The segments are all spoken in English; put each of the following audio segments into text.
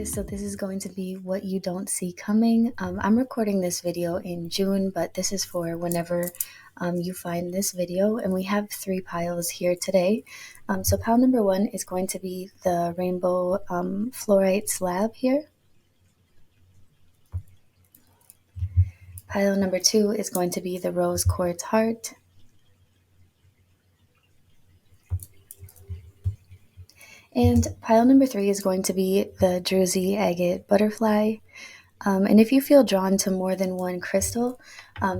guys, so this is going to be what you don't see coming. I'm recording this video in June, but this is for whenever you find this video, and we have 3 piles here today. So pile number 1 is going to be the rainbow fluorite slab here. Pile number 2 is going to be the rose quartz heart. And pile number 3 is going to be the Druzy agate butterfly. And if you feel drawn to more than one crystal,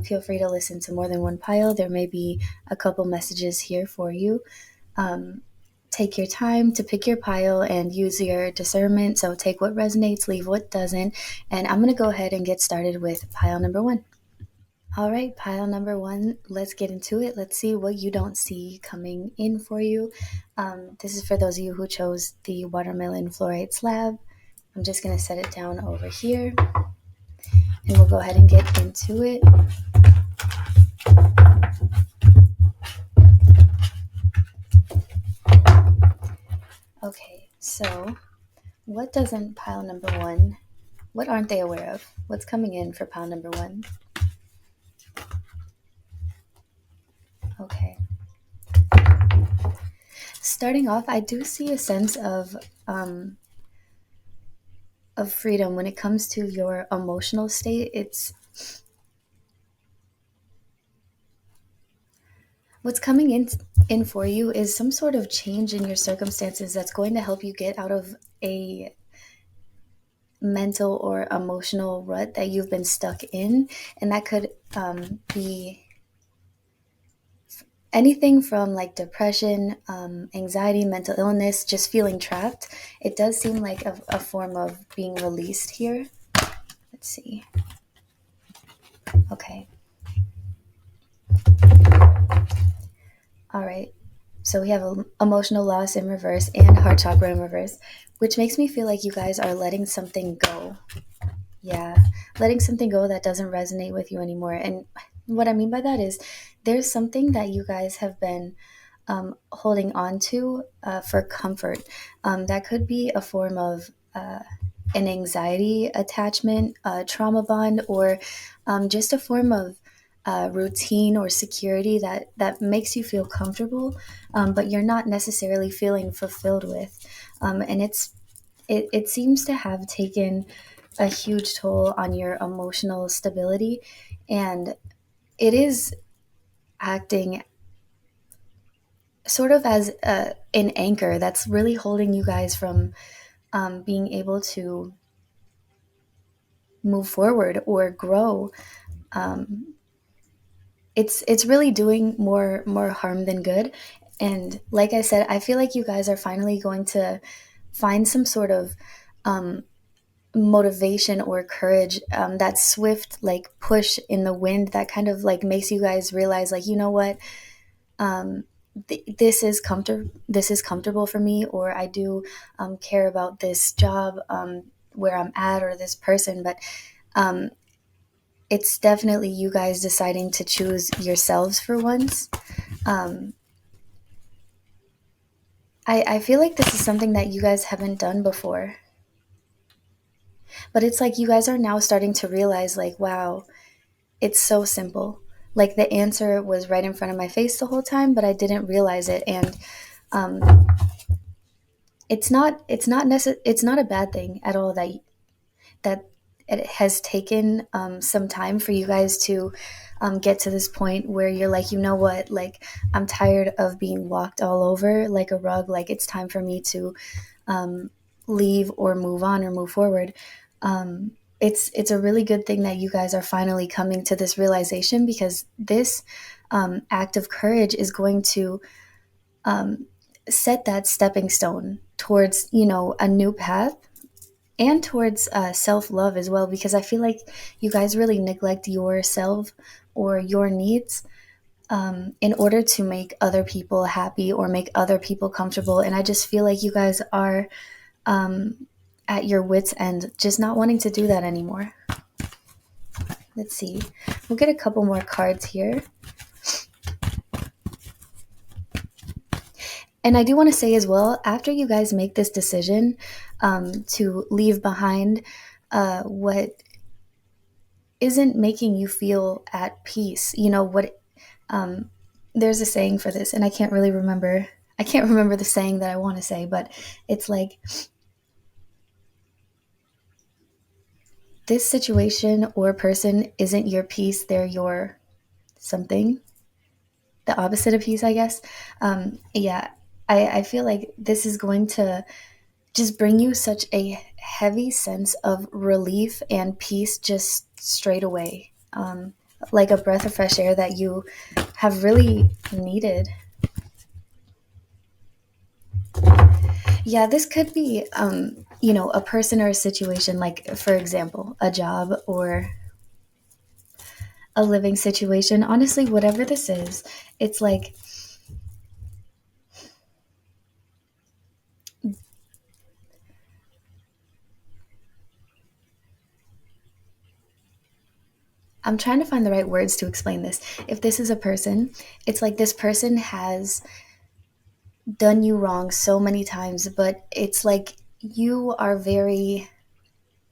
feel free to listen to more than one pile. There may be a couple messages here for you. Take your time to pick your pile and use your discernment. So take what resonates, leave what doesn't. And I'm going to go ahead and get started with pile number 1. All right, pile number 1, let's get into it. Let's see what you don't see coming in for you. This is for those of you who chose the watermelon fluorite slab. I'm just going to set it down over here, and we'll go ahead and get into it. Okay, so what doesn't pile number 1, what aren't they aware of? What's coming in for pile number 1? Okay. Starting off, I do see a sense of freedom when it comes to your emotional state. What's coming in for you is some sort of change in your circumstances that's going to help you get out of a mental or emotional rut that you've been stuck in. And that could be anything from like depression, anxiety, mental illness, just feeling trapped. It does seem like a form of being released here. Let's see. Okay. All right. So we have emotional loss in reverse and heart chakra in reverse, which makes me feel like you guys are letting something go. Yeah, letting something go that doesn't resonate with you anymore. And what I mean by that is there's something that you guys have been holding on to for comfort. That could be a form of an anxiety attachment, a trauma bond, or just a form of routine or security that makes you feel comfortable, but you're not necessarily feeling fulfilled with. And it seems to have taken a huge toll on your emotional stability, and it is acting sort of as an anchor that's really holding you guys from being able to move forward or grow. It's really doing more harm than good. And like I said, I feel like you guys are finally going to find some sort of motivation or courage, that swift like push in the wind that kind of like makes you guys realize, like, you know what, this is comfortable for me, or I do care about this job where I'm at, or this person, but it's definitely you guys deciding to choose yourselves for once. I feel like this is something that you guys haven't done before. But it's like you guys are now starting to realize, like, wow, it's so simple. Like the answer was right in front of my face the whole time, but I didn't realize it. And it's not a bad thing at all that it has taken some time for you guys to get to this point where you're like, you know what, like I'm tired of being walked all over like a rug. Like it's time for me to leave or move on or move forward. It's a really good thing that you guys are finally coming to this realization, because this act of courage is going to set that stepping stone towards, a new path, and towards self-love as well, because I feel like you guys really neglect yourself or your needs in order to make other people happy or make other people comfortable. And I just feel like you guys are at your wits' end, just not wanting to do that anymore. Let's see. We'll get a couple more cards here. And I do want to say as well, after you guys make this decision to leave behind what isn't making you feel at peace, you know what? Um, there's a saying for this, and I can't really remember. I can't remember the saying that I want to say, but it's like, this situation or person isn't your peace; they're your something. The opposite of peace, I guess. Yeah, I feel like this is going to just bring you such a heavy sense of relief and peace just straight away. Like a breath of fresh air that you have really needed. Yeah, this could be, a person or a situation, like, for example, a job or a living situation. Honestly, whatever this is, it's like, I'm trying to find the right words to explain this. If this is a person, it's like this person has done you wrong so many times, but it's like you are very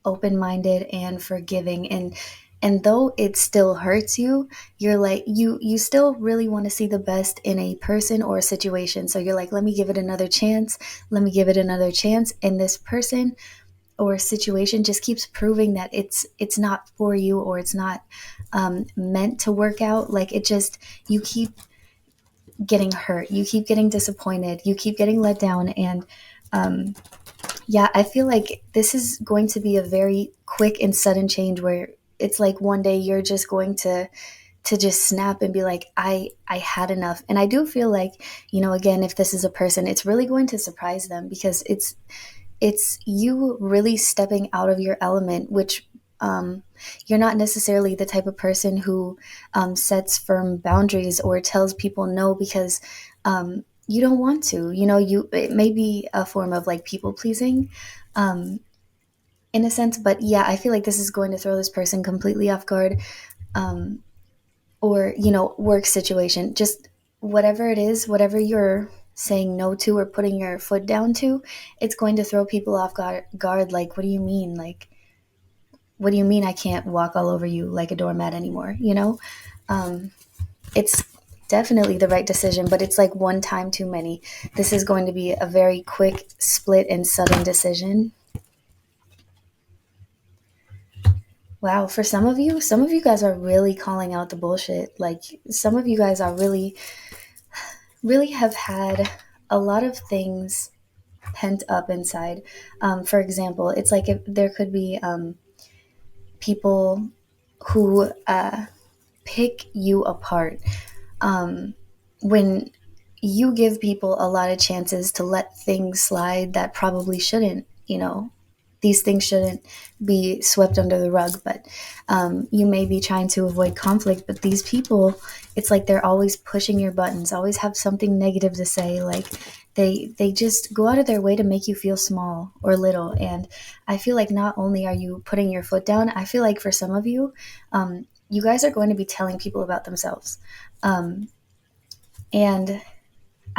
open-minded and forgiving, and though it still hurts you, you're like you still really want to see the best in a person or a situation. So you're like, let me give it another chance. Let me give it another chance. And this person or situation just keeps proving that it's not for you, or it's not meant to work out. Like, it just, you keep getting hurt, you keep getting disappointed, you keep getting let down. And yeah, I feel like this is going to be a very quick and sudden change where it's like one day you're just going to just snap and be like, I had enough. And I do feel like, again, if this is a person, it's really going to surprise them, because it's you really stepping out of your element, which you're not necessarily the type of person who sets firm boundaries or tells people no because you don't want to. It may be a form of like people pleasing, um, in a sense. But yeah, I feel like this is going to throw this person completely off guard. Um, or work situation, just whatever it is, whatever you're saying no to or putting your foot down to, it's going to throw people off guard. Like, what do you mean? Like, what do you mean I can't walk all over you like a doormat anymore? um, it's definitely the right decision, but it's like one time too many. This is going to be a very quick, split, and sudden decision. Wow, for some of you guys are really calling out the bullshit. Like, some of you guys are really have had a lot of things pent up inside. For example, it's like if there could be people who pick you apart when you give people a lot of chances to let things slide that probably shouldn't. These things shouldn't be swept under the rug, but you may be trying to avoid conflict. But these people, it's like they're always pushing your buttons, always have something negative to say. Like, they just go out of their way to make you feel small or little. And I feel like not only are you putting your foot down, I feel like for some of you, you guys are going to be telling people about themselves. Um, and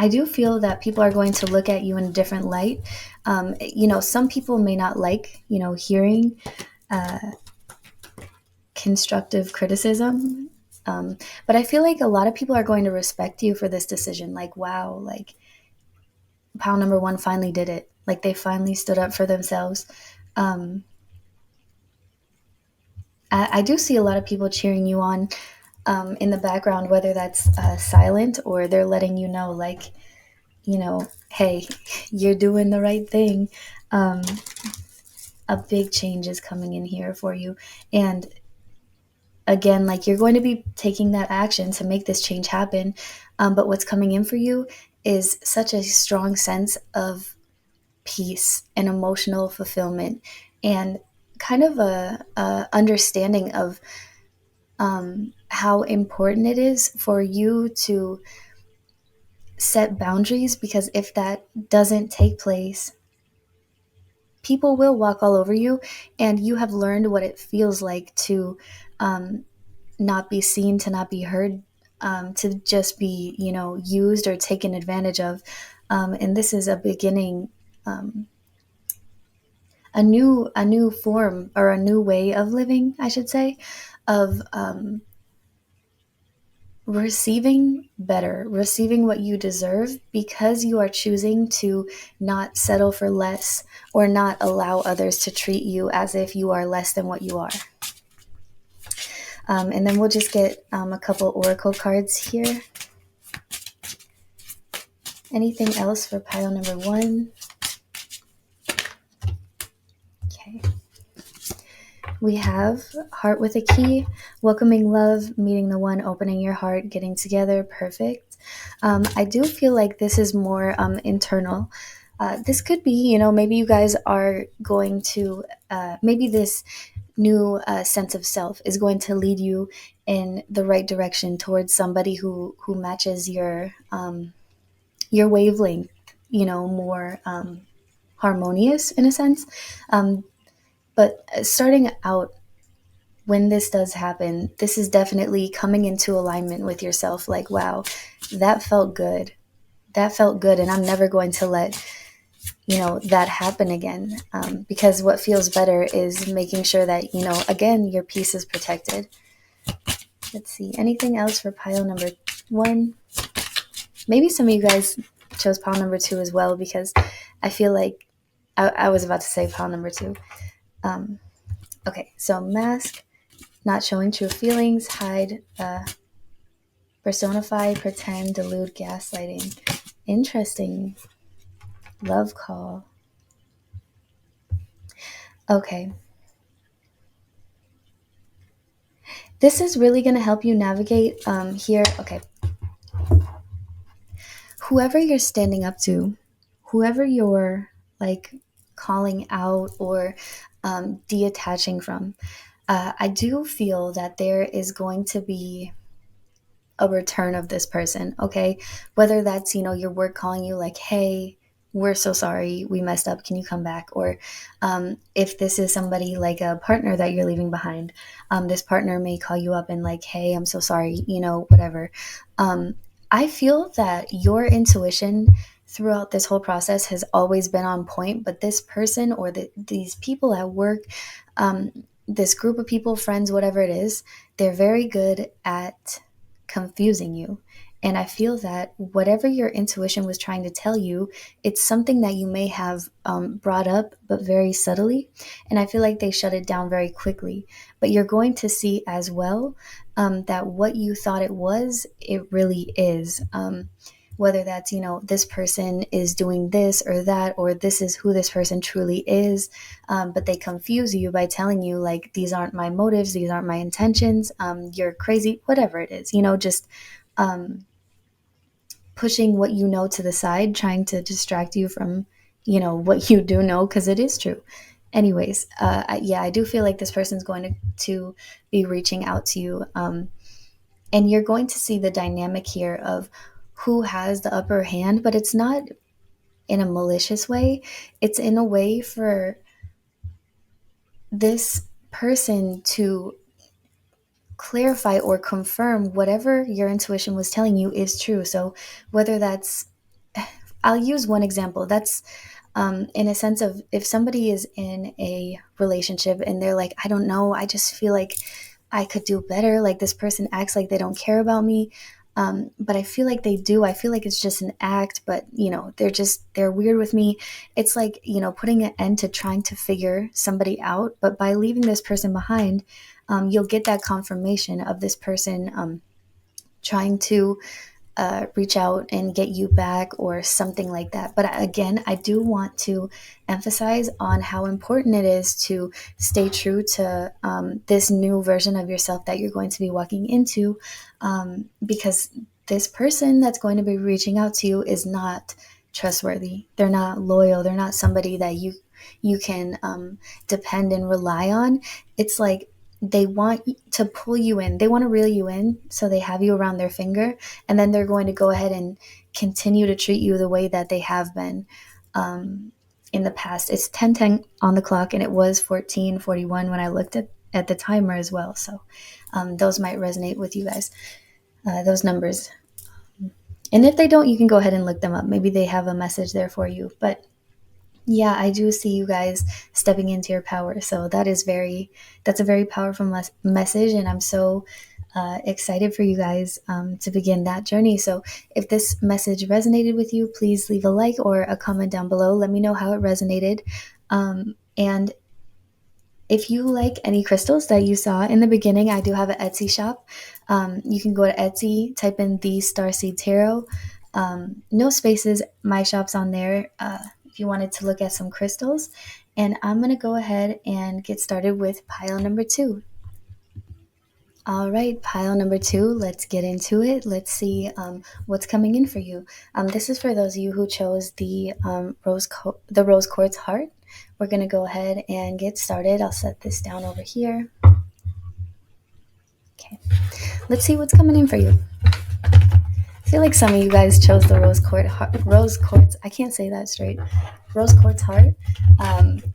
I do feel that people are going to look at you in a different light. Some people may not like, hearing constructive criticism. But I feel like a lot of people are going to respect you for this decision. Like, wow, like, pile number one finally did it. Like, they finally stood up for themselves. Um, I do see a lot of people cheering you on in the background, whether that's silent or they're letting you know, like, hey, you're doing the right thing. Um, a big change is coming in here for you. And again, like, you're going to be taking that action to make this change happen. But what's coming in for you is such a strong sense of peace and emotional fulfillment, and kind of a understanding of how important it is for you to set boundaries, because if that doesn't take place, people will walk all over you, and you have learned what it feels like to not be seen, to not be heard, to just be, used or taken advantage of. And this is a beginning, a new form, or a new way of living, I should say, of receiving better, receiving what you deserve, because you are choosing to not settle for less, or not allow others to treat you as if you are less than what you are. And then we'll just get a couple oracle cards here. Anything else for pile number 1? Okay. We have heart with a key, welcoming love, meeting the one, opening your heart, getting together. Perfect. I do feel like this is more internal. This could be, maybe you guys are going to, maybe this new sense of self is going to lead you in the right direction towards somebody who matches your wavelength, more harmonious in a sense. But starting out, when this does happen, this is definitely coming into alignment with yourself. Like, wow, that felt good. That felt good. And I'm never going to let, that happen again. Because what feels better is making sure that, again, your peace is protected. Let's see. Anything else for pile number 1? Maybe some of you guys chose pile number 2 as well, because I feel like I was about to say pile number 2. Okay, so mask, not showing true feelings, hide, personify, pretend, delude, gaslighting. Interesting. Love call. Okay. This is really going to help you navigate here. Okay. Whoever you're standing up to, whoever you're like calling out or detaching from, I do feel that there is going to be a return of this person, okay? Whether that's, your work calling you like, hey, we're so sorry, we messed up, can you come back? Or if this is somebody like a partner that you're leaving behind, this partner may call you up and like, hey, I'm so sorry, whatever. I feel that your intuition throughout this whole process has always been on point, but this person or these people at work, this group of people, friends, whatever it is, they're very good at confusing you. And I feel that whatever your intuition was trying to tell you, it's something that you may have brought up, but very subtly. And I feel like they shut it down very quickly. But you're going to see as well that what you thought it was, it really is. Whether that's, this person is doing this or that, or this is who this person truly is. But they confuse you by telling you, like, these aren't my motives, these aren't my intentions, you're crazy, whatever it is, just pushing what you know to the side, trying to distract you from, what you do know, because it is true. Anyways, I do feel like this person's going to be reaching out to you. And you're going to see the dynamic here of who has the upper hand, but it's not in a malicious way. It's in a way for this person to clarify or confirm whatever your intuition was telling you is true. So whether that's, I'll use one example. That's in a sense of, if somebody is in a relationship and they're like, I don't know, I just feel like I could do better. Like, this person acts like they don't care about me. But I feel like they do. I feel like it's just an act, but they're weird with me. It's like, putting an end to trying to figure somebody out. But by leaving this person behind, you'll get that confirmation of this person trying to reach out and get you back or something like that. But again, I do want to emphasize on how important it is to stay true to this new version of yourself that you're going to be walking into, because this person that's going to be reaching out to you is not trustworthy. They're not loyal. They're not somebody that you can depend and rely on. It's like they want to pull you in. They want to reel you in, so they have you around their finger, and then they're going to go ahead and continue to treat you the way that they have been in the past. It's 10:10 on the clock, and it was 14:41 when I looked at the timer as well. So those might resonate with you guys, those numbers. And if they don't, you can go ahead and look them up. Maybe they have a message there for you. But yeah, I do see you guys stepping into your power. So that's a very powerful message. And I'm so excited for you guys to begin that journey. So if this message resonated with you, please leave a like or a comment down below. Let me know how it resonated. And if you like any crystals that you saw in the beginning, I do have an Etsy shop. You can go to Etsy, type in the Starseed Tarot. No spaces. My shop's on there. If you wanted to look at some crystals, and I'm gonna go ahead and get started with pile number 2. All right, pile number 2. Let's get into it. Let's see what's coming in for you. This is for those of you who chose the the rose quartz heart. We're gonna go ahead and get started. I'll set this down over here. Okay, let's see what's coming in for you. I feel like some of you guys chose the rose quartz. I can't say that straight. Rose quartz heart.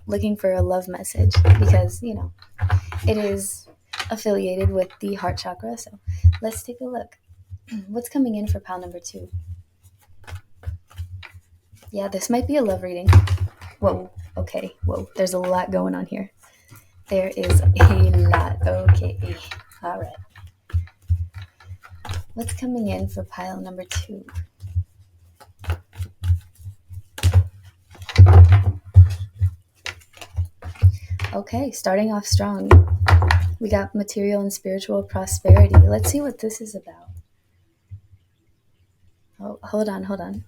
Looking for a love message because it is affiliated with the heart chakra. So let's take a look. What's coming in for pile number 2? Yeah, this might be a love reading. Whoa. Okay. Whoa. There's a lot going on here. There is a lot. Okay. All right. What's coming in for pile number 2? Okay, starting off strong. We got material and spiritual prosperity. Let's see what this is about. Oh, hold on.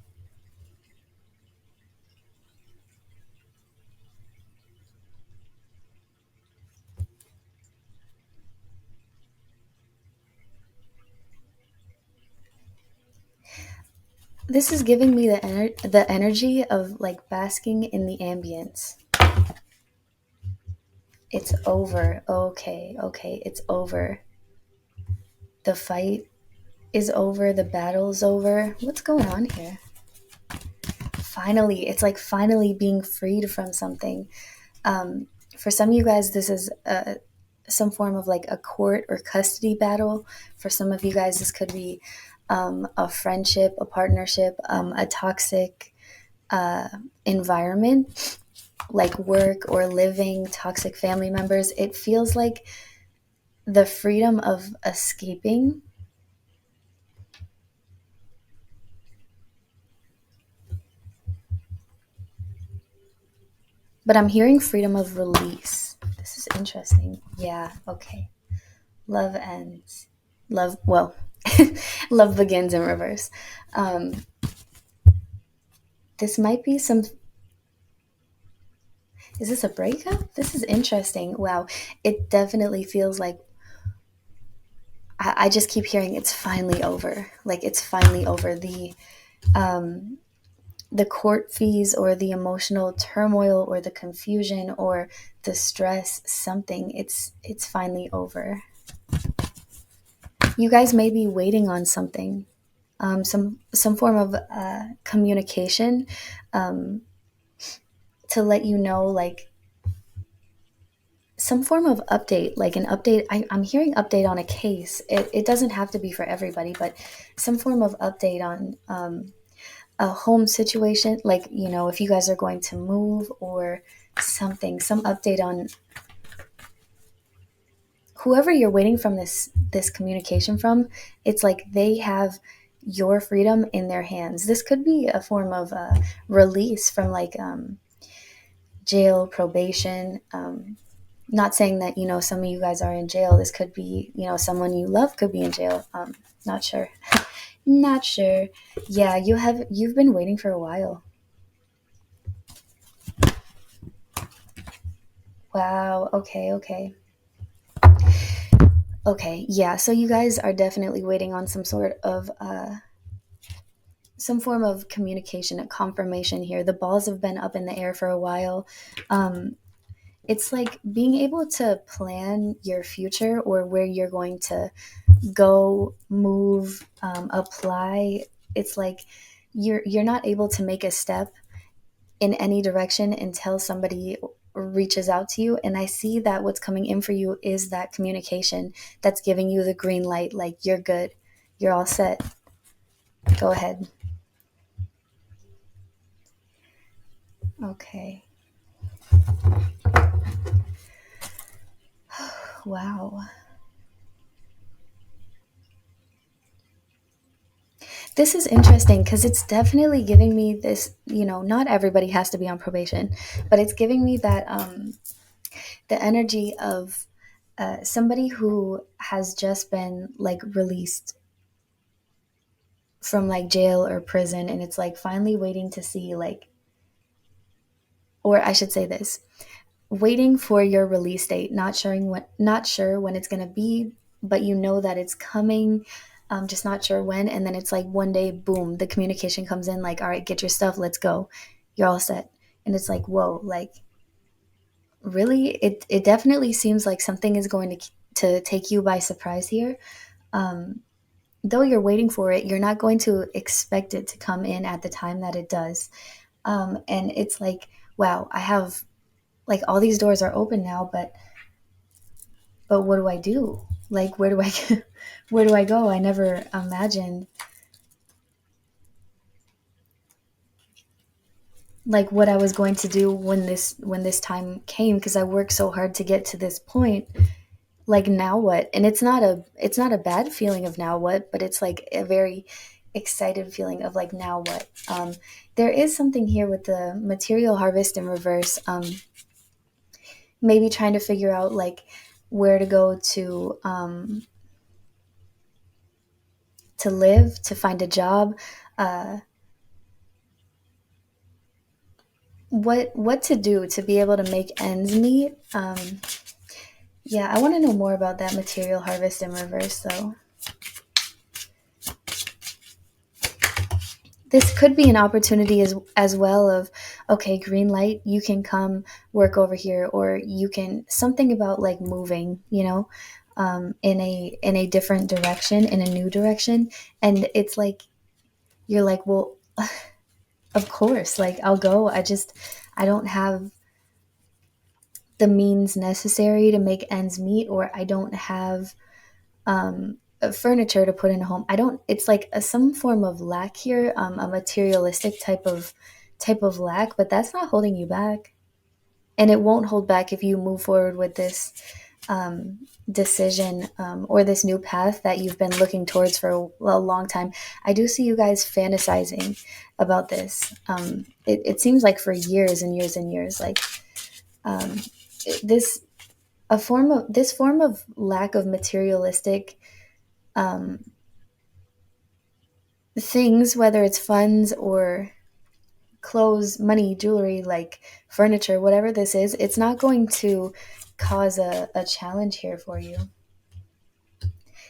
This is giving me the energy of like basking in the ambience. It's over. Okay, it's over. The fight is over. The battle's over. What's going on here? Finally, it's like finally being freed from something. For some of you guys, this is some form of like a court or custody battle. For some of you guys, this could be a friendship, a partnership, a toxic environment, like work or living, toxic family members. It feels like the freedom of escaping. But I'm hearing freedom of release. This is interesting. Yeah, okay. Love ends. Well, love begins in reverse. This might be some. Is this a breakup? This is interesting. Wow. It definitely feels like I just keep hearing it's finally over. Like it's finally over. The court fees or the emotional turmoil or the confusion or the stress, something, it's finally over. You guys may be waiting on something, some form of communication, to let you know, like some form of update, like an update. I'm hearing update on a case. It doesn't have to be for everybody, but some form of update on a home situation, like if you guys are going to move or something, some update on whoever you're waiting from this communication from. It's like they have your freedom in their hands. This could be a form of release from like jail, probation. Not saying that some of you guys are in jail. This could be someone you love could be in jail. Not sure. Not sure. Yeah, you've been waiting for a while. Wow. Okay, yeah. So you guys are definitely waiting on some form of communication, a confirmation here. The balls have been up in the air for a while. It's like being able to plan your future or where you're going to go, move, apply. It's like you're not able to make a step in any direction until somebody reaches out to you. And I see that what's coming in for you is that communication that's giving you the green light, like you're good, you're all set. Go ahead. Okay. Wow. This is interesting because it's definitely giving me this, not everybody has to be on probation, but it's giving me that the energy of somebody who has just been like released from like jail or prison, and it's like finally waiting to see like, or I should say this, waiting for your release date, not sure when it's going to be, but you know that it's coming, just not sure when. And then it's like one day, boom, the communication comes in like, all right, get your stuff, let's go, you're all set. And it's like, whoa, like really, it definitely seems like something is going to take you by surprise here. um, though you're waiting for it, you're not going to expect it to come in at the time that it does. And it's like, wow, I have like all these doors are open now, but what do I do? Like, where do I where do I go? I never imagined like what I was going to do when this time came, because I worked so hard to get to this point. Like, now what? And it's not a bad feeling of now what, but it's like a very excited feeling of like now what. There is something here with the material harvest in reverse. Maybe trying to figure out like where to go to live, to find a job, uh, what to do to be able to make ends meet. Yeah, I want to know more about that material harvest in reverse, though. This could be an opportunity as well of, okay, green light, you can come work over here, or you can something about like moving, in a different direction, in a new direction. And it's like you're like, well, of course, like I'll go. I don't have the means necessary to make ends meet, or I don't have furniture to put in a home. I don't. It's like some form of lack here, a materialistic type of lack, but that's not holding you back, and it won't hold back if you move forward with this decision, or this new path that you've been looking towards for a long time. I do see you guys fantasizing about this. It seems like for years and years and years, like um, this this form of lack of materialistic um, things, whether it's funds or clothes, money, jewelry, like furniture, whatever this is, it's not going to cause a challenge here for you.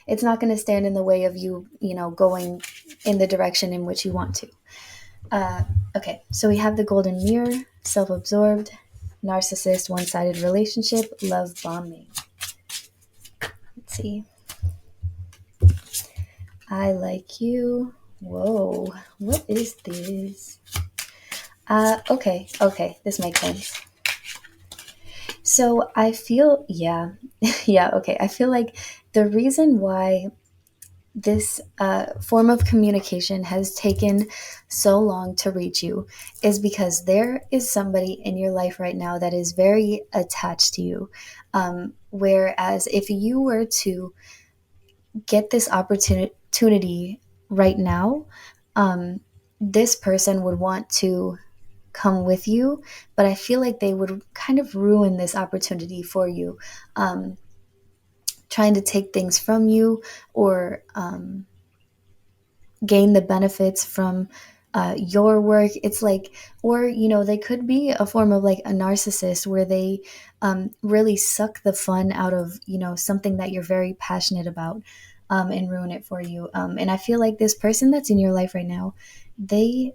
It's not going to stand in the way of you, going in the direction in which you want to. Uh, okay, so we have the golden mirror, self absorbed, narcissist, one sided relationship, love bombing. Let's see. I like you. Whoa, what is this? Okay, this makes sense. So I feel, yeah, yeah, okay. I feel like the reason why this form of communication has taken so long to reach you is because there is somebody in your life right now that is very attached to you. Whereas if you were to get this opportunity right now, this person would want to come with you, but I feel like they would kind of ruin this opportunity for you, um, trying to take things from you, or gain the benefits from your work. It's like, or, they could be a form of like a narcissist where they really suck the fun out of, something that you're very passionate about, and ruin it for you. And I feel like this person that's in your life right now, they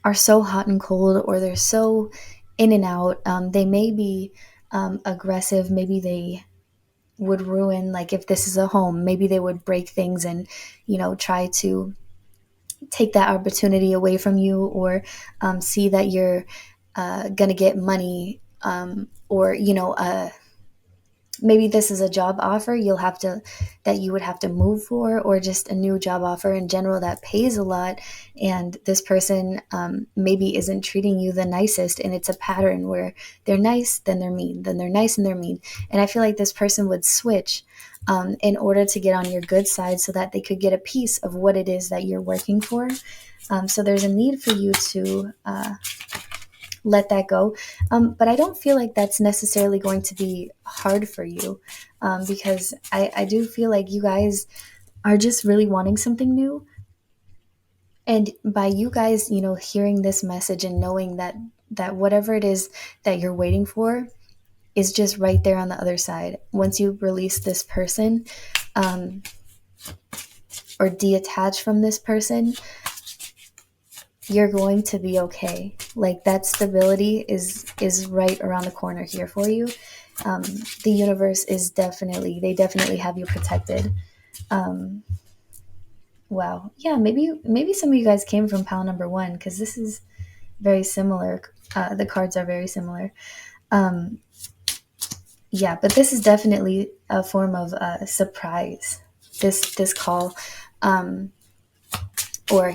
are so hot and cold, or they're so in and out. They may be aggressive. Maybe they would ruin, like if this is a home, maybe they would break things and, try to take that opportunity away from you, or see that you're going to get money, or, maybe this is a job offer that you would have to move for, or just a new job offer in general that pays a lot, and this person maybe isn't treating you the nicest, and it's a pattern where they're nice, then they're mean, then they're nice and they're mean. And I feel like this person would switch in order to get on your good side so that they could get a piece of what it is that you're working for. So there's a need for you to let that go. But I don't feel like that's necessarily going to be hard for you, because I do feel like you guys are just really wanting something new. And by you guys, hearing this message and knowing that whatever it is that you're waiting for is just right there on the other side. Once you release this person, um, or detach from this person, you're going to be okay. Like, that stability is right around the corner here for you. um, the universe is they definitely have you protected. um, wow, yeah, maybe some of you guys came from pile number one, because this is very similar. The cards are very similar. um, yeah, but this is definitely a form of surprise, this call, um, or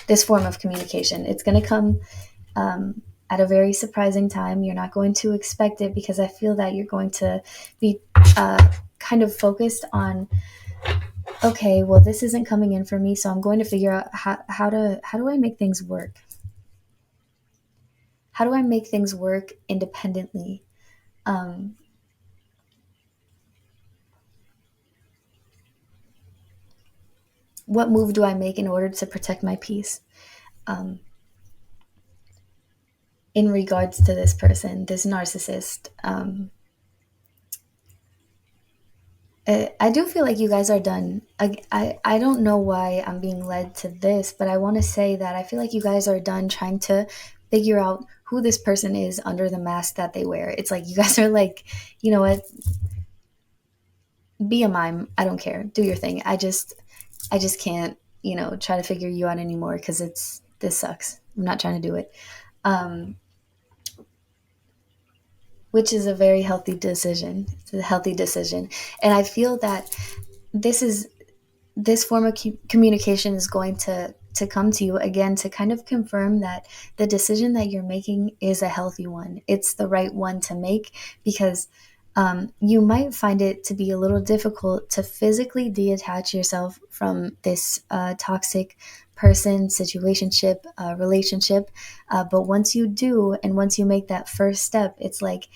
this form of communication. It's going to come at a very surprising time. You're not going to expect it, because I feel that you're going to be kind of focused on, okay, well, this isn't coming in for me, so I'm going to figure out how do I make things work? How do I make things work independently? Um, what move do I make in order to protect my peace? Um, in regards to this person, this narcissist. I do feel like you guys are done. I don't know why I'm being led to this, but I want to say that I feel like you guys are done trying to figure out who this person is under the mask that they wear. It's like you guys are like, you know what? Be a mime. I don't care. Do your thing. I just can't, try to figure you out anymore, because this sucks. I'm not trying to do it. Um, which is a very healthy decision. It's a healthy decision. And I feel that this is this form of communication is going to come to you again to kind of confirm that the decision that you're making is a healthy one. It's the right one to make, because you might find it to be a little difficult to physically detach yourself from this toxic person, situationship, relationship. But once you do, and once you make that first step, it's like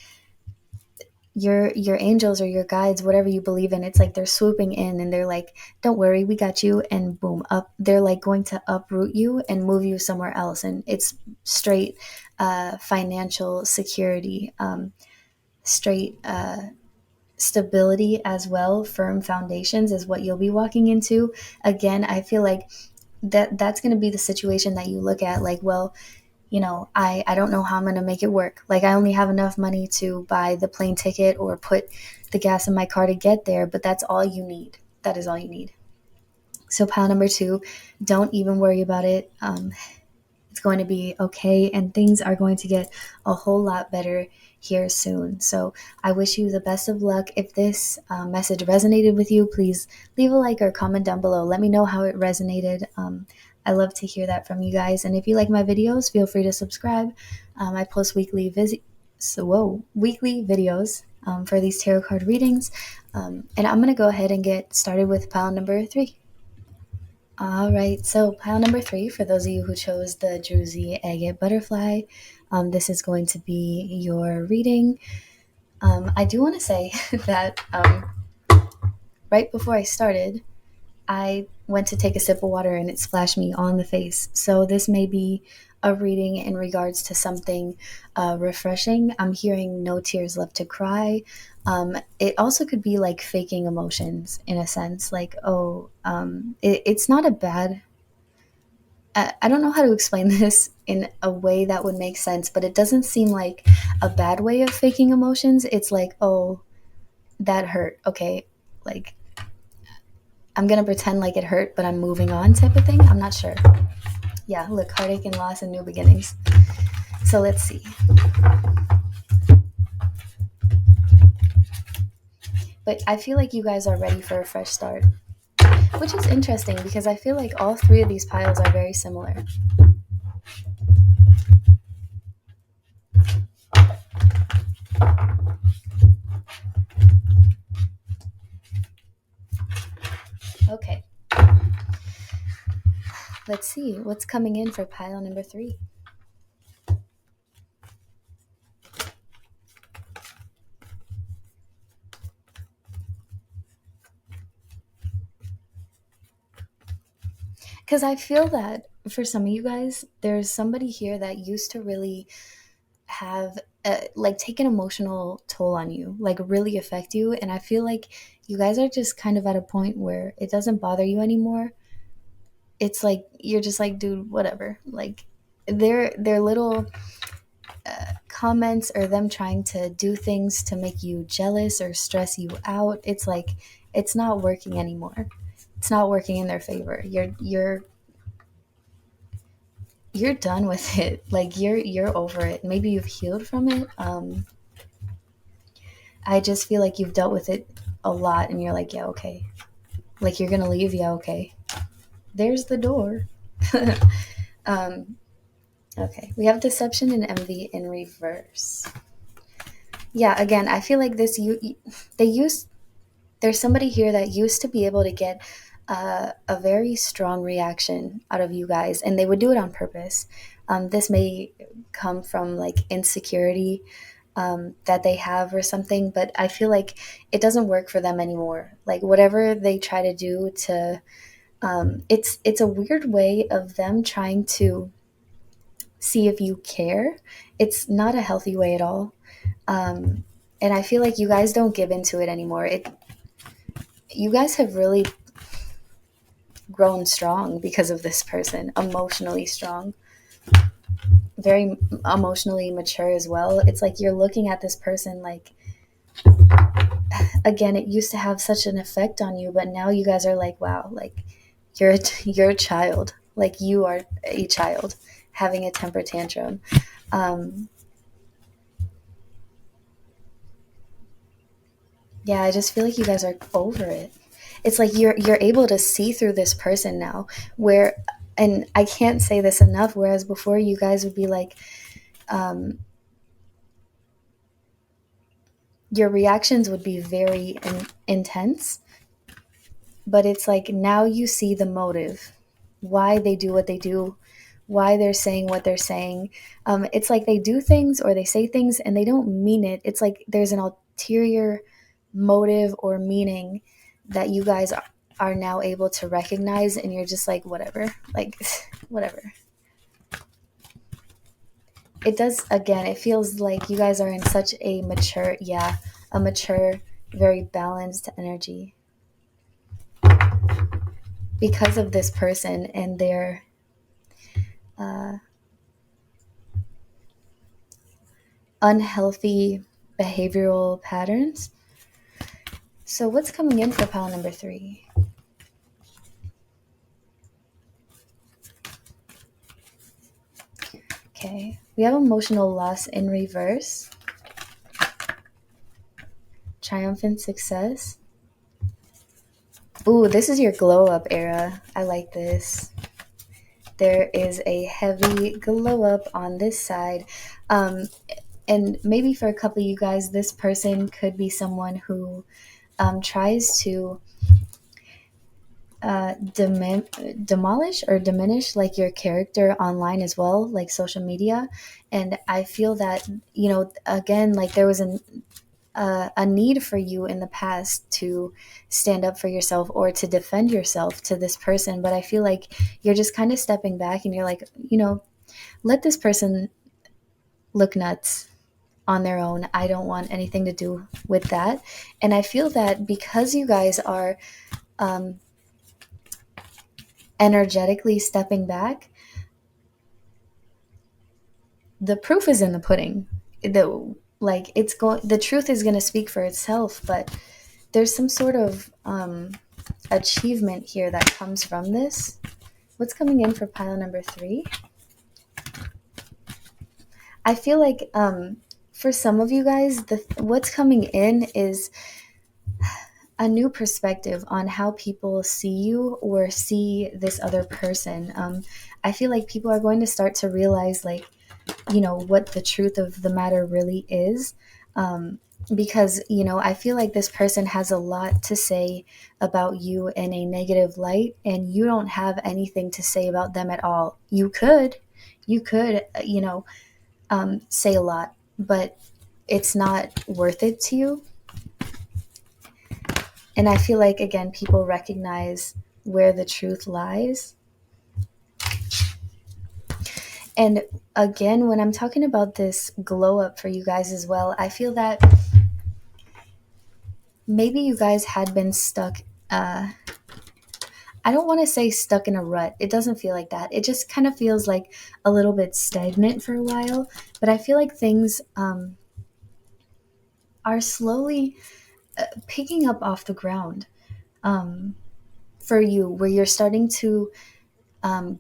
your angels or your guides, whatever you believe in, it's like they're swooping in and they're like, don't worry, we got you. And boom, up, they're like going to uproot you and move you somewhere else. And it's straight financial security, straight stability as well. Firm foundations is what you'll be walking into. Again, I feel like that's going to be the situation that you look at like, well, I don't know how I'm going to make it work. Like, I only have enough money to buy the plane ticket or put the gas in my car to get there, but that's all you need. That is all you need. So pile number two, don't even worry about it. It's going to be okay, and things are going to get a whole lot better here soon. So I wish you the best of luck. If this message resonated with you, please leave a like or comment down below. Let me know how it resonated. I love to hear that from you guys. And if you like my videos, feel free to subscribe. I post weekly weekly videos for these tarot card readings. And I'm going to go ahead and get started with pile number three. All right, so pile number three, for those of you who chose the Druzy agate butterfly, this is going to be your reading. I do want to say that right before I started, I went to take a sip of water and it splashed me on the face. So this may be a reading in regards to something refreshing. I'm hearing no tears left to cry. It also could be like faking emotions in a sense, like, it's not a bad. I don't know how to explain this in a way that would make sense, but it doesn't seem like a bad way of faking emotions. It's like, oh, that hurt. Okay, like, I'm going to pretend like it hurt, but I'm moving on type of thing. I'm not sure. Yeah, look, heartache and loss and new beginnings. So let's see. but I feel like you guys are ready for a fresh start, which is interesting because I feel like all three of these piles are very similar. Okay, let's see what's coming in for pile number 3. Because I feel that for some of you guys, there's somebody here that used to really have like take an emotional toll on you, like really affect you. And I feel like you guys are just kind of at a point where it doesn't bother you anymore. It's like you're just like, dude, whatever. Like their little comments or them trying to do things to make you jealous or stress you out. It's like it's not working anymore. It's not working in their favor. You're done with it. Like you're over it. Maybe you've healed from it. I just feel like you've dealt with it a lot and you're like, yeah, okay. Like you're gonna leave, yeah, okay. There's the door. um, okay. We have deception and envy in reverse. Yeah, again, I feel like this they used there's somebody here that used to be able to get a very strong reaction out of you guys, and they would do it on purpose. This may come from like insecurity that they have or something, but I feel like it doesn't work for them anymore. Like whatever they try to do to, it's a weird way of them trying to see if you care. It's not a healthy way at all. Um, and I feel like you guys don't give into it anymore. You guys have really grown strong because of this person, emotionally strong, very emotionally mature as well. It's like you're looking at this person like, again, it used to have such an effect on you, but now you guys are like, wow, like you're a child, like you are a child having a temper tantrum. Um, yeah, I just feel like you guys are over it. It's like you're able to see through this person now, where, and I can't say this enough. Whereas before, you guys would be like, um, your reactions would be very intense, but it's like now you see the motive, why they do what they do, why they're saying what they're saying. It's like they do things or they say things and they don't mean it. It's like there's an ulterior motive or meaning that you guys are now able to recognize, and you're just like, whatever, like, whatever. It does, again, it feels like you guys are in such a mature, yeah, a mature, very balanced energy because of this person and their uh, unhealthy behavioral patterns. So, what's coming in for pile number 3? Okay, we have emotional loss in reverse, triumphant success. Ooh, this is your glow up era. I like this. There is a heavy glow up on this side. And maybe for a couple of you guys, this person could be someone who tries to demolish or diminish like your character online as well, like social media. And I feel that, again, like there was a need for you in the past to stand up for yourself or to defend yourself to this person, but I feel like you're just kind of stepping back and you're like, let this person look nuts on their own. I don't want anything to do with that. And I feel that because you guys are energetically stepping back, the proof is in the pudding. The truth is going to speak for itself, but there's some sort of achievement here that comes from this. What's coming in for pile number 3? I feel like for some of you guys, what's coming in is a new perspective on how people see you or see this other person. I feel like people are going to start to realize, like, what the truth of the matter really is. Because, I feel like this person has a lot to say about you in a negative light, and you don't have anything to say about them at all. You could say a lot, but it's not worth it to you. And I feel like, again, people recognize where the truth lies. And again, when I'm talking about this glow up for you guys as well, I feel that maybe you guys had been stuck. I don't want to say stuck in a rut. It doesn't feel like that. It just kind of feels like a little bit stagnant for a while. But I feel like things are slowly picking up off the ground for you, where you're starting to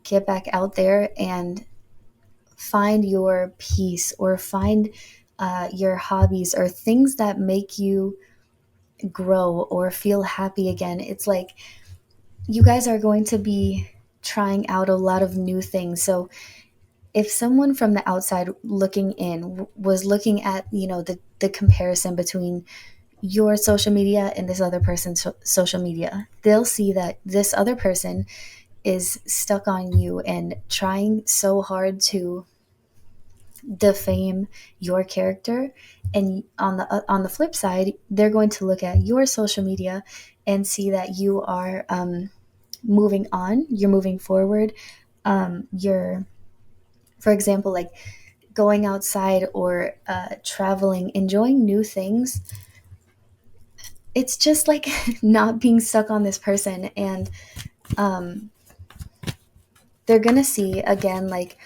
get back out there and find your peace, or find your hobbies, or things that make you grow or feel happy again. It's like you guys are going to be trying out a lot of new things. So if someone from the outside looking in was looking at, the comparison between your social media and this other person's social media, they'll see that this other person is stuck on you and trying so hard to defame your character. And on the flip side, they're going to look at your social media and see that you are moving on, you're moving forward, you're, for example, like going outside or traveling, enjoying new things. It's just like not being stuck on this person. And um, they're gonna see again, like,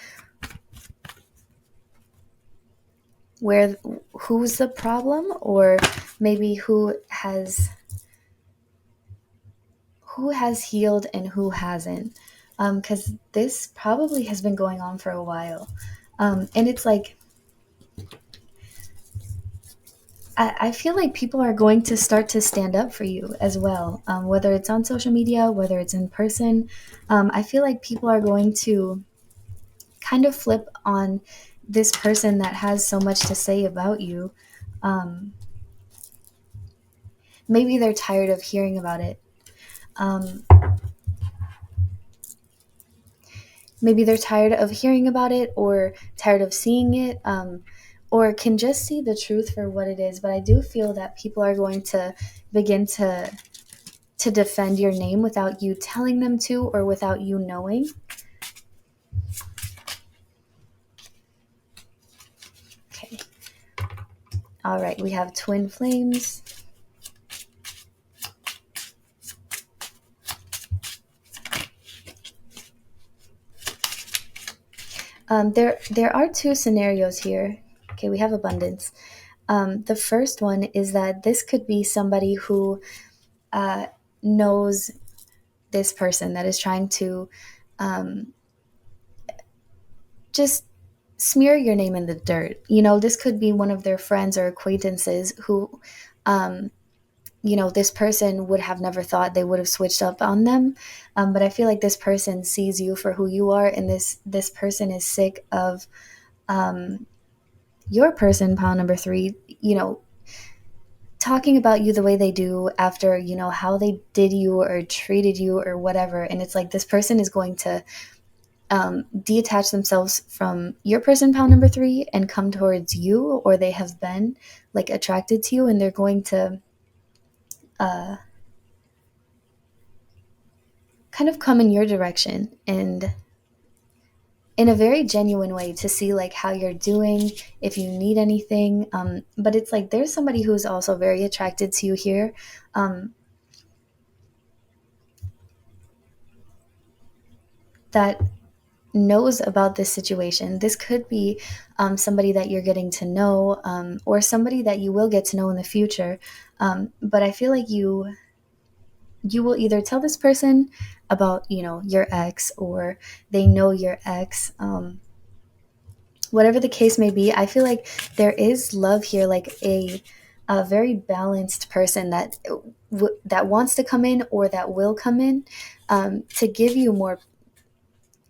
where, who's the problem, or maybe who has healed and who hasn't. Because this probably has been going on for a while. And it's like, I feel like people are going to start to stand up for you as well, whether it's on social media, whether it's in person. I feel like people are going to kind of flip on this person that has so much to say about you. Um, Maybe they're tired of hearing about it. Um, Maybe they're tired of hearing about it, or tired of seeing it, or can just see the truth for what it is. But I do feel that people are going to begin to defend your name without you telling them to, or without you knowing. Okay. All right, we have twin flames. There are two scenarios here. Okay, we have abundance. The first one is that this could be somebody who knows this person that is trying to just smear your name in the dirt. This could be one of their friends or acquaintances who, this person would have never thought they would have switched up on them. But I feel like this person sees you for who you are, and this person is sick of your person, pile number three, talking about you the way they do after, how they did you or treated you or whatever. And it's like this person is going to detach themselves from your person, pile number three, and come towards you, or they have been like attracted to you, and they're going to kind of come in your direction, and in a very genuine way, to see like how you're doing, if you need anything. But it's like there's somebody who's also very attracted to you here, that knows about this situation. This could be somebody that you're getting to know, or somebody that you will get to know in the future. But I feel like you will either tell this person about, your ex, or they know your ex. Whatever the case may be, I feel like there is love here, like a a very balanced person that that wants to come in or that will come in, to give you more,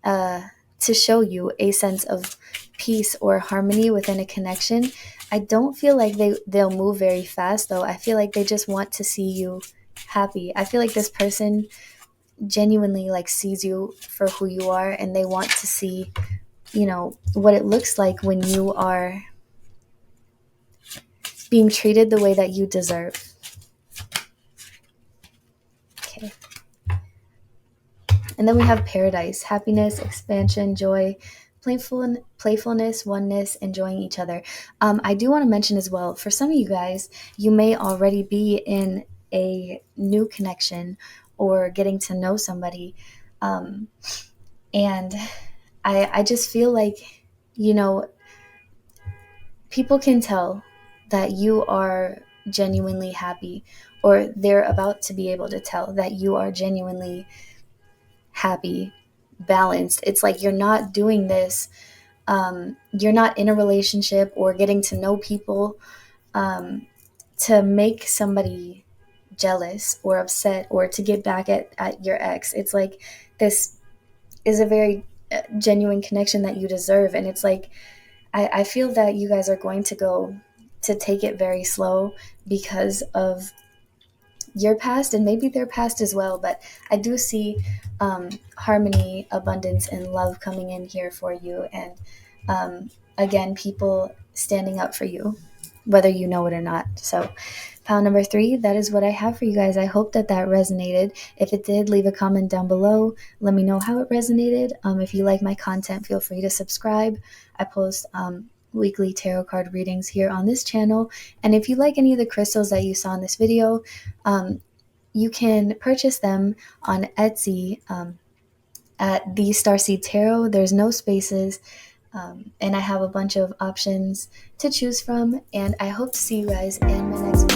uh, to show you a sense of peace or harmony within a connection. I don't feel like they'll move very fast though. I feel like they just want to see you happy. I feel like this person genuinely like sees you for who you are, and they want to see, you know, what it looks like when you are being treated the way that you deserve. Okay. And then we have paradise, happiness, expansion, joy, playfulness, oneness, enjoying each other. I do want to mention as well, for some of you guys, you may already be in a new connection or getting to know somebody. Um, and I just feel like, you know, people can tell that you are genuinely happy, or they're about to be able to tell that you are genuinely happy, balanced. It's like you're not doing this, you're not in a relationship or getting to know people, um, to make somebody jealous or upset or to get back at your ex. It's like this is a very genuine connection that you deserve. And it's like, I feel that you guys are going to go to take it very slow because of your past and maybe their past as well. But I do see harmony, abundance, and love coming in here for you. And again, people standing up for you, whether you know it or not. So, pound number 3, that is what I have for you guys. I hope that that resonated. If it did, leave a comment down below. Let me know how it resonated. If you like my content, feel free to subscribe. I post weekly tarot card readings here on this channel. And if you like any of the crystals that you saw in this video, you can purchase them on Etsy, at the Starseed Tarot. There's no spaces. And I have a bunch of options to choose from. And I hope to see you guys in my next video.